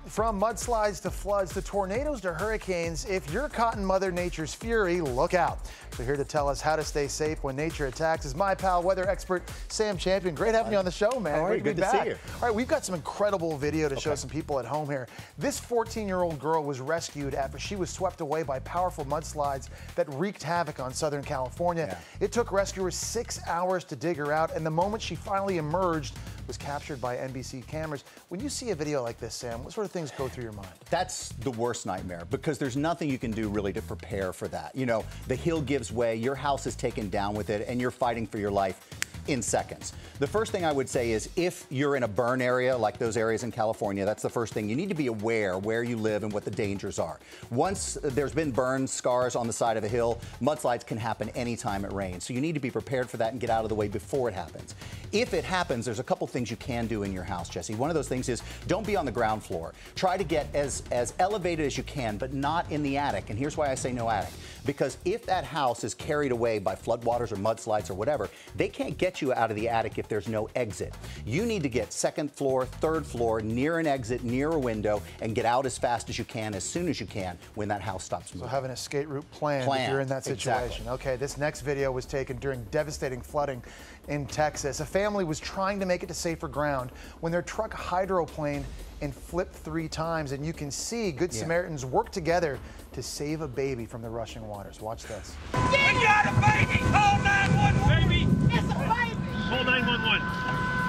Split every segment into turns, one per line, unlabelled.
From mudslides to floods to tornadoes to hurricanes, if you're caught in Mother Nature's fury, look out. So here to tell us how to stay safe when nature attacks is my pal, weather expert Sam Champion. Great having you on the show, man.
All right,
Great
good to see you.
All right, we've got some incredible video to show some people at home here. This 14-year-old girl was rescued after she was swept away by powerful mudslides that wreaked havoc on Southern California. It took rescuers 6 hours to dig her out, and the moment she finally emerged was captured by NBC cameras. When you see a video like this, Sam, what sort of things go through your mind?
That's the worst nightmare, because there's nothing you can do really to prepare for that. You know, the hill gives way, your house is taken down with it, and you're fighting for your life in seconds. The first thing I would say is, if you're in a burn area like those areas in California, that's the first thing. You need to be aware where you live and what the dangers are. Once there's been burn scars on the side of a hill, mudslides can happen anytime it rains. So you need to be prepared for that and get out of the way before it happens. If it happens, there's a couple things you can do in your house, Jesse. One of those things is, don't be on the ground floor. Try to get as elevated as you can, but not in the attic. And here's why I say no attic. Because if that house is carried away by floodwaters or mudslides or whatever, they can't get you out of the attic if there's no exit. You need to get second floor, third floor, near an exit, near a window, and get out as fast as you can, as soon as you can, when that house stops moving.
So have an escape route planned if you're in that situation.
Exactly.
Okay, this next video was taken during devastating flooding in Texas. A family was trying to make it to safer ground when their truck hydroplaned and flipped 3 times, and you can see Good Samaritans work together to save a baby from the rushing waters. Watch this.
We got a baby! Call 911! Baby!
It's a baby!
Call 911.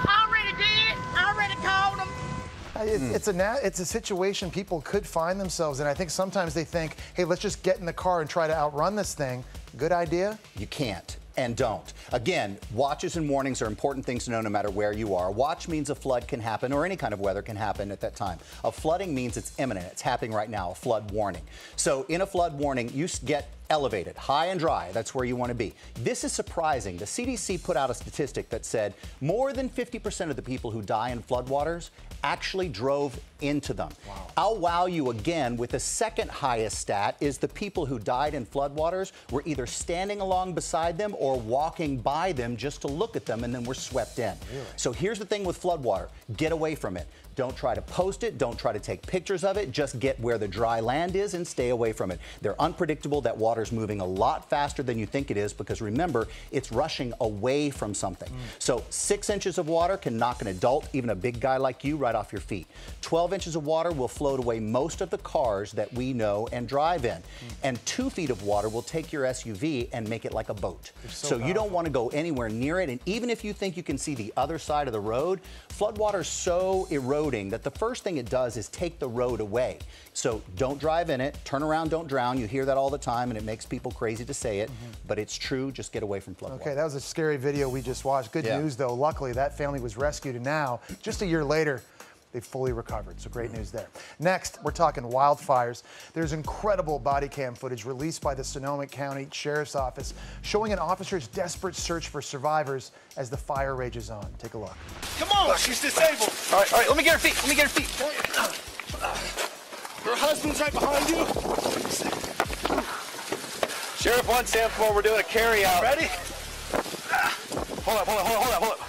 Already did. Already called them.
It's a situation people could find themselves in. I think sometimes they think, hey, let's just get in the car and try to outrun this thing. Good idea?
You can't. And don't. Again, watches and warnings are important things to know no matter where you are. A watch means a flood can happen, or any kind of weather can happen at that time. A flooding means it's imminent. It's happening right now, a flood warning. So in a flood warning, you get elevated, high and dry. That's where you want to be. This is surprising. The CDC put out a statistic that said more than 50% of the people who die in floodwaters actually drove into them. Wow. I'll wow you again with the second highest stat is the people who died in floodwaters were either standing along beside them or walking by them just to look at them, and then were swept in. Really? So here's the thing with floodwater. Get away from it. Don't try to post it. Don't try to take pictures of it. Just get where the dry land is and stay away from it. They're unpredictable. That water's moving a lot faster than you think it is, because remember, it's rushing away from something. So 6 inches of water can knock an adult, even a big guy like you, right off your feet. 12 inches of water will float away most of the cars that we know and drive in. And 2 feet of water will take your SUV and make it like a boat. So you don't want to go anywhere near it. And even if you think you can see the other side of the road, floodwater's so eroding that the first thing it does is take the road away. So don't drive in it. Turn around, don't drown. You hear that all the time, and it makes people crazy to say it, but it's true. Just get away from floodwater.
Okay, that was a scary video we just watched. Good news, though. Luckily, that family was rescued, and now, just a year later, they've fully recovered, so great news there. Next, we're talking wildfires. There's incredible body cam footage released by the Sonoma County Sheriff's Office showing an officer's desperate search for survivors as the fire rages on. Take a look.
Come on! Look, she's disabled.
All right, let me get her feet. Let me get her feet.
Her husband's right behind you.
Sheriff 1, Sam 4, we're doing a carry out.
Ready?
Hold up.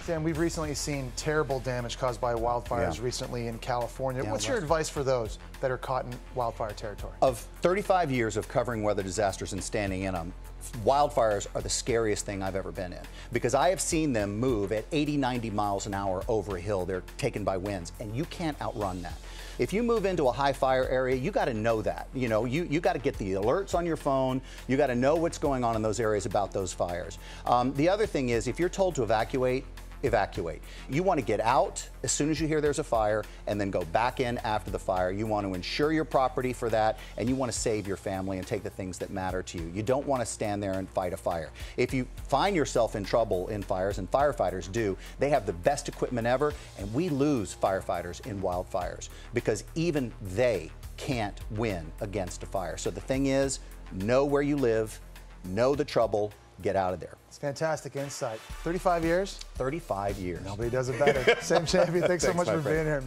Sam, we've recently seen terrible damage caused by wildfires recently in California. What's your advice for those that are caught in wildfire territory?
Of 35 years of covering weather disasters and standing in them, wildfires are the scariest thing I've ever been in, because I have seen them move at 80, 90 miles an hour over a hill. They're taken by winds, and you can't outrun that. If you move into a high fire area, you got to know that. You know, you got to get the alerts on your phone. You got to know what's going on in those areas about those fires. The other thing is, if you're told to evacuate, evacuate. You want to get out as soon as you hear there's a fire, and then go back in after the fire. You want to insure your property for that, and you want to save your family and take the things that matter to you. You don't want to stand there and fight a fire. If you find yourself in trouble in fires, and firefighters do, they have the best equipment ever, and we lose firefighters in wildfires because even they can't win against a fire. So the thing is, know where you live, know the trouble, get out of there.
It's fantastic insight. 35 years?
35 years.
Nobody does it better. Sam Champion, thanks so much for being here, man.